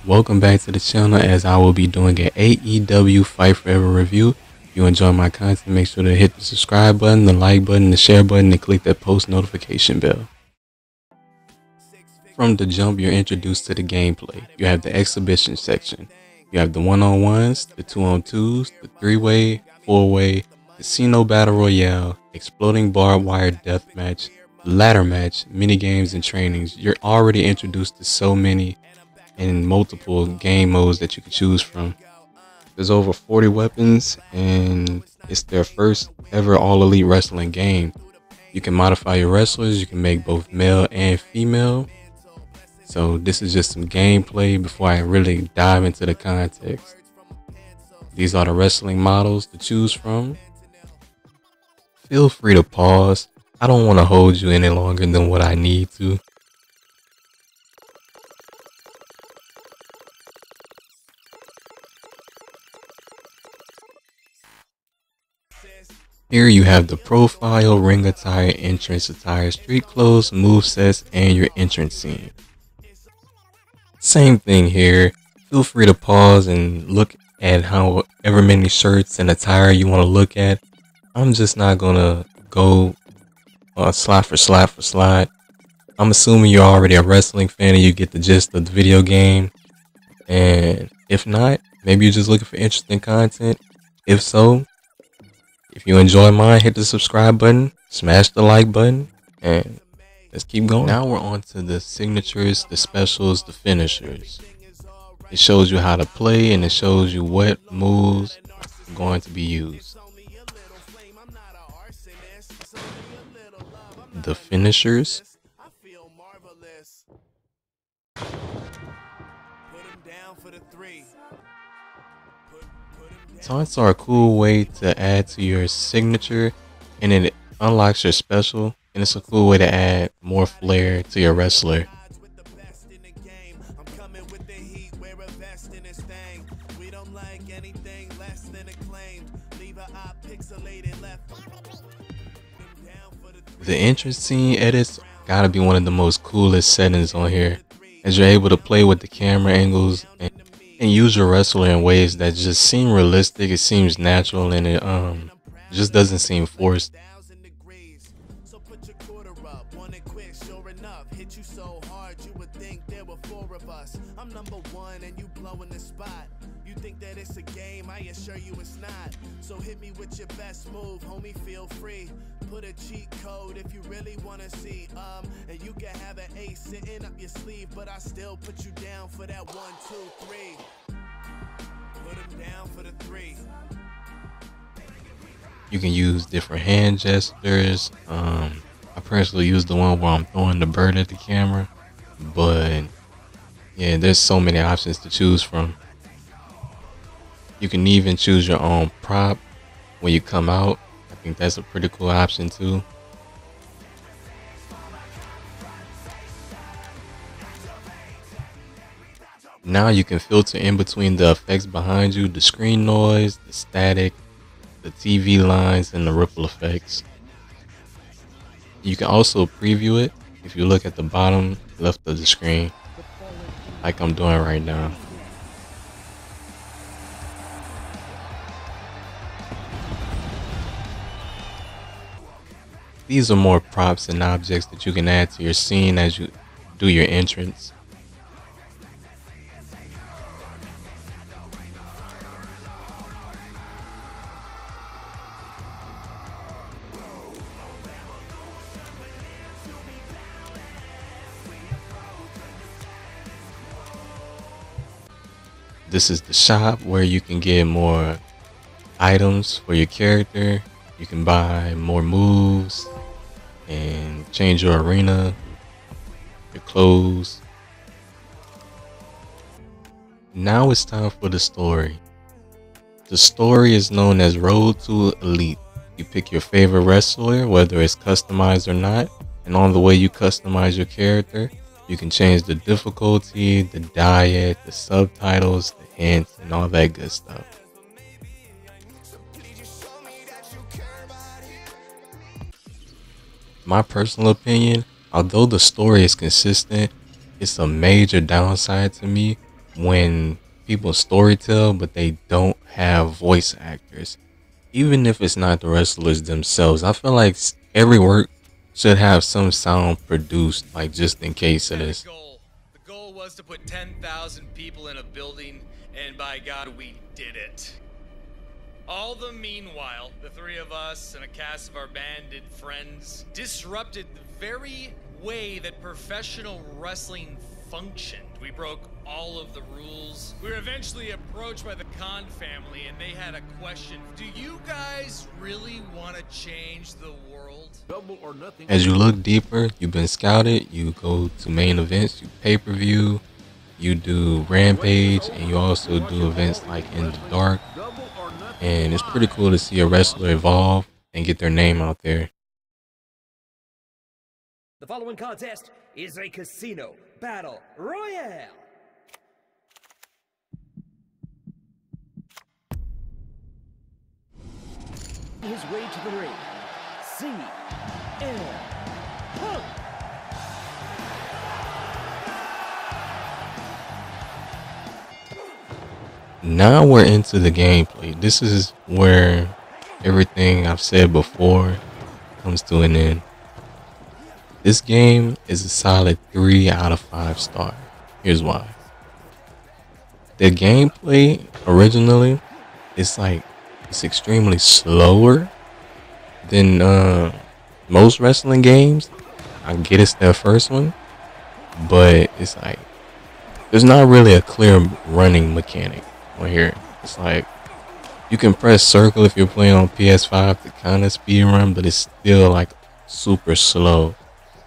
Welcome back to the channel, as I will be doing an AEW Fight Forever review. If you enjoy my content, make sure to hit the subscribe button, the like button, the share button, and click that post notification bell. From the jump, you're introduced to the gameplay. You have the exhibition section. You have the one-on-ones, the two-on-twos, the three-way, four-way, casino battle royale, exploding barbed wire deathmatch, ladder match, minigames, and trainings. You're already introduced to so many and multiple game modes that you can choose from. There's over 40 weapons, and it's their first ever all elite wrestling game. You can modify your wrestlers, you can make both male and female. So this is just some gameplay before I really dive into the context. These are the wrestling models to choose from. Feel free to pause. I don't want to hold you any longer than what I need to. Here you have the profile, ring attire, entrance attire, street clothes, movesets, and your entrance scene. Same thing here. Feel free to pause and look at however many shirts and attire you want to look at. I'm just not gonna go slide for slide. I'm assuming you're already a wrestling fan and you get the gist of the video game. And if not, maybe you're just looking for interesting content. If so, if you enjoy mine, hit the subscribe button, smash the like button, and let's keep going. Now we're on to the signatures, the specials, the finishers. It shows you how to play and it shows you what moves are going to be used. The finishers. Taunts are a cool way to add to your signature, and it unlocks your special, and it's a cool way to add more flair to your wrestler. The entrance scene edits gotta be one of the most coolest settings on here, as you're able to play with the camera angles and use your wrestler in ways that just seem realistic. It seems natural, and it just doesn't seem forced. I'm number one and you blowing the spot. You think that it's a game, I assure you it's not. So hit me with your best move, homie, feel free. Put a cheat code if you really wanna see. And you can have an ace sitting up your sleeve, but I still put you down for that 1, 2, 3. Put him down for the 3. You can use different hand gestures. I personally use the one where I'm throwing the bird at the camera, but yeah, there's so many options to choose from. You can even choose your own prop when you come out. I think that's a pretty cool option too. Now you can filter in between the effects behind you, the screen noise, the static, the TV lines, and the ripple effects. You can also preview it if you look at the bottom left of the screen, like I'm doing right now. These are more props and objects that you can add to your scene as you do your entrance. This is the shop where you can get more items for your character. You can buy more moves and change your arena, your clothes. Now it's time for the story. The story is known as Road to Elite. You pick your favorite wrestler, whether it's customized or not, and on the way you customize your character, you can change the difficulty, the diet, the subtitles, the hints, and all that good stuff. My personal opinion, although the story is consistent, it's a major downside to me when people storytell, but they don't have voice actors. Even if it's not the wrestlers themselves, I feel like every work should have some sound produced, like just in case of this. The goal was to put 10,000 people in a building, and by God, we did it. All the meanwhile, the three of us and a cast of our bandit friends disrupted the very way that professional wrestling functioned. We broke all of the rules. We were eventually approached by the Khan family, and they had a question. Do you guys really want to change the world? Double or nothing. As you look deeper, you've been scouted, you go to main events, you pay-per-view, you do Rampage, and you also do events like In the Dark. And it's pretty cool to see a wrestler evolve and get their name out there. The following contest is a casino battle royale. His way to the ring, CM Punk. Now we're into the gameplay. This is where everything I've said before comes to an end. This game is a solid 3 out of 5 star. Here's why. The gameplay originally is it's extremely slower than most wrestling games. I get it's their first one, but it's like there's not really a clear running mechanic on here. It's like you can press circle if you're playing on PS5 to kind of speed run, but it's still like super slow.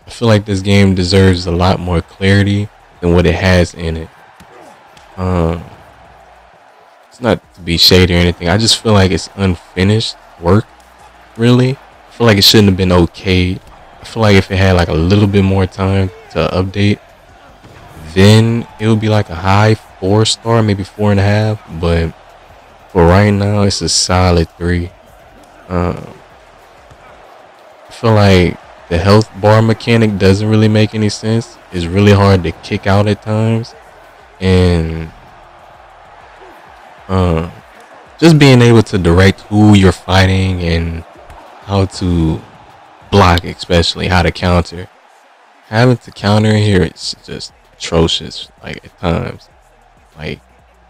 I feel like this game deserves a lot more clarity than what it has in it. It's not to be shady or anything. I just feel like it's unfinished work, really. I feel like it shouldn't have been okayed. I feel like if it had like a little bit more time to update, then it would be like a high 4 star, maybe 4.5. But for right now, it's a solid 3. I feel like the health bar mechanic doesn't really make any sense. It's really hard to kick out at times, and just being able to direct who you're fighting and how to block, especially how to counter. Having to counter in here, it's just atrocious. Like at times, like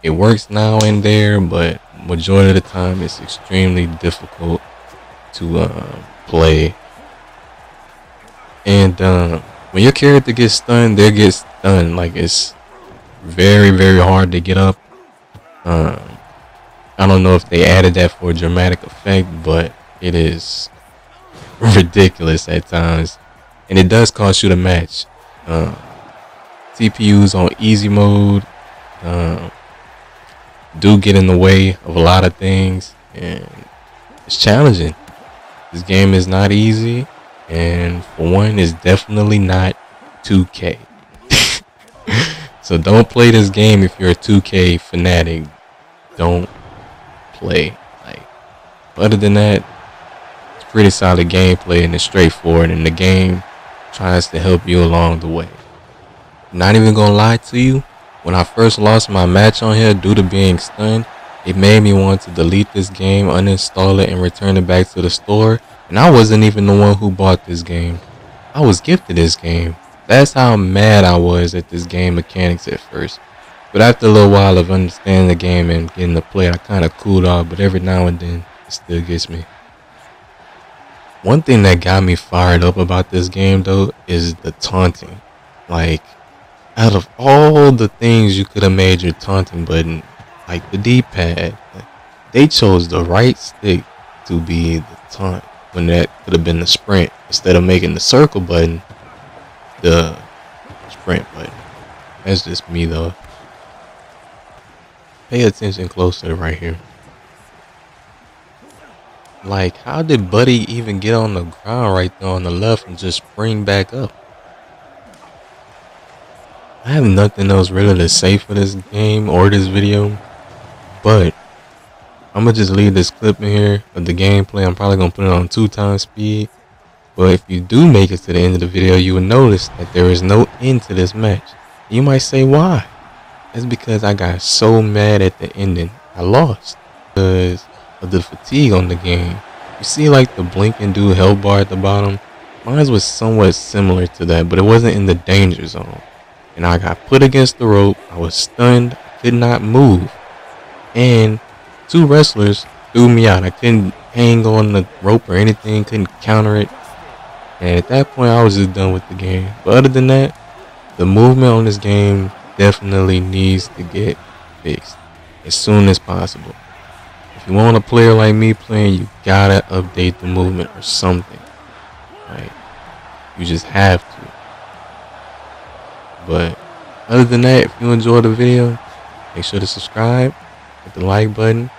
it works now and there, but majority of the time it's extremely difficult to play. And when your character gets stunned, they get stunned. Like it's very, very hard to get up. I don't know if they added that for a dramatic effect, but it is ridiculous at times, and it does cost you the match. CPUs on easy mode do get in the way of a lot of things, and it's challenging. This game is not easy, and for one, it's definitely not 2K. So don't play this game if you're a 2K fanatic. Don't play. Like, other than that, it's pretty solid gameplay, and it's straightforward, and the game tries to help you along the way. Not even gonna lie to you, when I first lost my match on here due to being stunned, it made me want to delete this game, uninstall it, and return it back to the store. And I wasn't even the one who bought this game. I was gifted this game. That's how mad I was at this game mechanics at first. But after a little while of understanding the game and getting to play, I kind of cooled off, but every now and then it still gets me. One thing that got me fired up about this game though is the taunting. Like, out of all the things you could have made your taunting button, like the D-pad, they chose the right stick to be the taunt when that could have been the sprint, instead of making the circle button the sprint button. That's just me though. Pay attention closer right here. Like, how did Buddy even get on the ground right there on the left and just spring back up? I have nothing else really to say for this game or this video, but I'm gonna just leave this clip in here of the gameplay. I'm probably gonna put it on 2x speed, but if you do make it to the end of the video, you will notice that there is no end to this match. You might say, why? It's because I got so mad at the ending. I lost because of the fatigue on the game. You see like the blinking dude health bar at the bottom? Mine was somewhat similar to that, but it wasn't in the danger zone. And I got put against the rope. I was stunned. I could not move. And two wrestlers threw me out. I couldn't hang on the rope or anything. Couldn't counter it. And at that point, I was just done with the game. But other than that, the movement on this game definitely needs to get fixed as soon as possible. If you want a player like me playing, you gotta update the movement or something. Like, you just have to. But other than that, if you enjoyed the video, make sure to subscribe, hit the like button,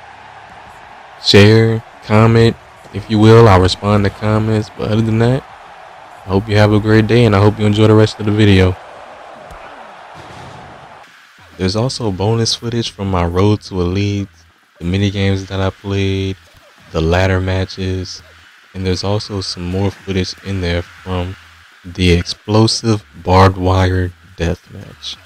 share, comment, if you will. I'll respond to comments. But other than that, I hope you have a great day, and I hope you enjoy the rest of the video. There's also bonus footage from my Road to Elite, the minigames that I played, the ladder matches, and there's also some more footage in there from the explosive barbed wire death match.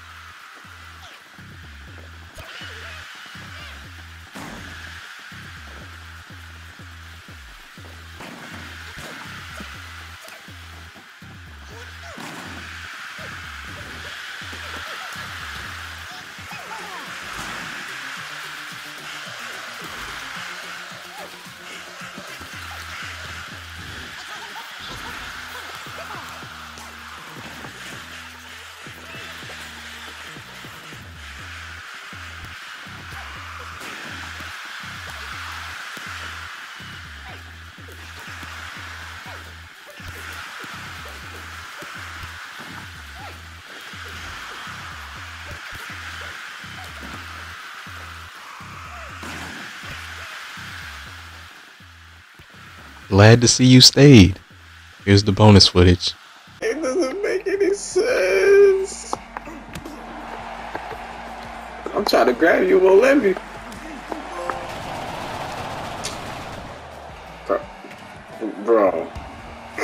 Glad to see you stayed. Here's the bonus footage. It doesn't make any sense. I'm trying to grab you, won't let me. Bro,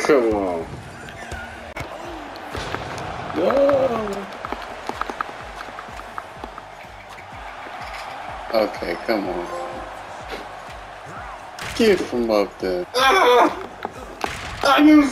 come on. No. Okay, come on. Get from up there. Ah! You